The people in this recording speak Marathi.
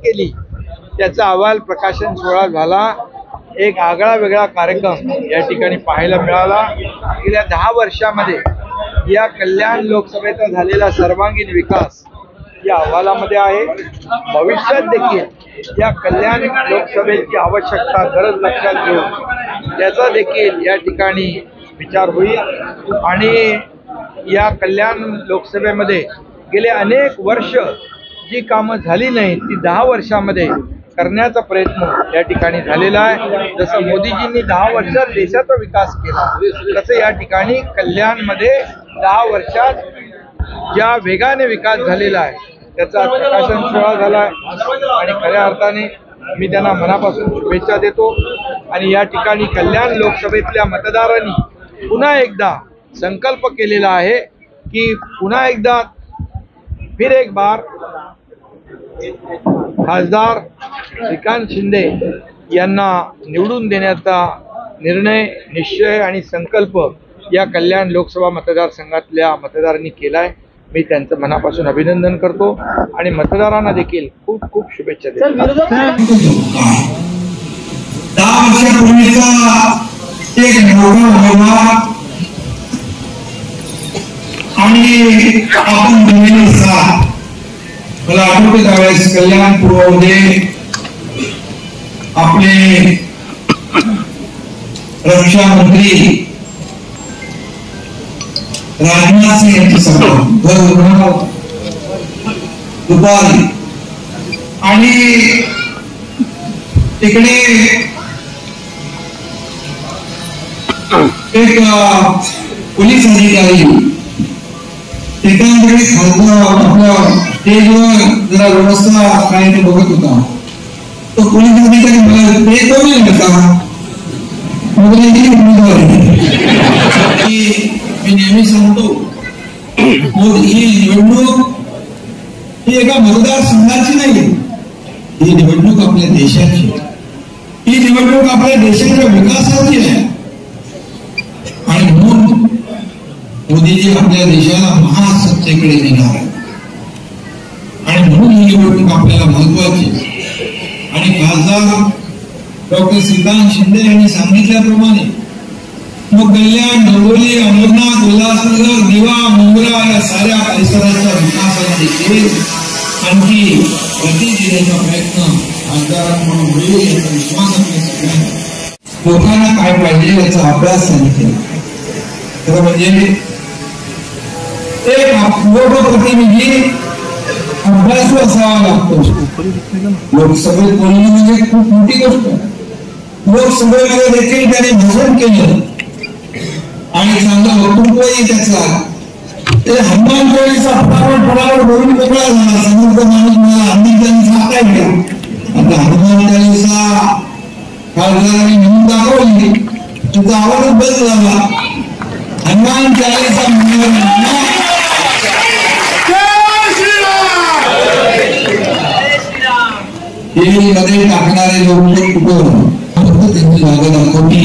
केली त्याचा अहवाल प्रकाशन सोहळा झाला। एक आगळा वेगळा कार्यक्रम या ठिकाणी पाहायला मिळाला। गेल्या 10 वर्षामध्ये या कल्याण लोकसभेचा झालेला सर्वांगीण विकास या अहवालामध्ये आहे। भविष्यात देखील या कल्याण लोकसभेची आवश्यकता गरज लक्षात घेऊन त्याचा देखील या ठिकाणी विचार होईल आणि या कल्याण लोकसभेमध्ये गेले अनेक वर्ष जी कामं झाली नाही ती 10 वर्षामध्ये करण्याचा प्रयत्न या ठिकाणी झालेला आहे। जसं मोदीजींनी 10 वर्षात देशाचा विकास केला तसं या ठिकाणी कल्याणमध्ये 10 वर्षात ज्या वेगाने विकास झालेला आहे त्याचा प्रकाशन सोहळा झाला आहे आणि खऱ्या अर्थाने मी त्यांना मनापासून शुभेच्छा देतो। आणि या ठिकाणी कल्याण लोकसभेतल्या मतदारांनी पुन्हा एकदा संकल्प केलेला आहे की पुन्हा एकदा फिर एक बार खासदार श्रीकांत शिंदे यांना निवडून देण्याचा निर्णय निश्चय आणि संकल्प या कल्याण लोकसभा मतदारसंघातल्या मतदारांनी केलाय। मी त्यांचं मनापासून अभिनंदन करतो आणि मतदारांना देखील खूप खूप शुभेच्छा देतो। 10 वर्षापूर्वीचा एक नवा आणि आपण दिलेली साथ मला आठवते त्यावेळेस कल्याण पूर्वमध्ये आपले रक्षा मंत्री राजनाथ सिंह यांची सभा दुपारी आणि तिकडे एक पोलीस अधिकारी एकांकडे खासदार आपल्या स्टेजवर जरा व्यवस्था काय ते बघत होता। तो पोलीस अधिकारी मला ते कोणी नका मी नेहमी सांगतो ही निवडणूक ही एका मतदारसंघाची नाही, ही निवडणूक आपल्या देशाची, ही निवडणूक आपल्या देशाच्या विकासाची आहे। आणि म्हणून मोदीजी आपल्या देशाला महासत्तेकडे नेणार आहे आणि म्हणून ही निवडणूक आपल्याला महत्वाची आहे। आणि खासदार डॉक्टर श्रीकांत शिंदे यांनी सांगितल्याप्रमाणे मग कल्याण, डोंबिवली, अमरनाथ, उल्हासनगर, दिवा, मुंब्रा या साऱ्या परिसराच्या विकासाला देखील आणखी गती देण्याचा प्रयत्न खासदार म्हणून होईल याचा विश्वास आपल्या सगळ्यांना। लोकांना काय पाहिजे याचा अभ्यास त्यांनी केला। खरं म्हणजे एक लोकप्रतिनिधी अभ्यासू असावा लागतो। लोकसभेत बोलणं म्हणजे खूप मोठी गोष्ट आहे। लोकसभेमध्ये देखील त्याने भाषण केलं आणि चांगलं वक्तव्यही त्याचा ते हनुमान चालीसा फटाफट बोलून मोकळा झाला। समोरचा माणूस मला हनुमान चालीसा ऐकायला आता हनुमान चालीसा खासदारांनी म्हणून दाखवली त्याचा आवाजच बंद झाला। हनुमान चालीसा मध्ये टाकणारे लोक कुठं त्यांची जागा दाखवली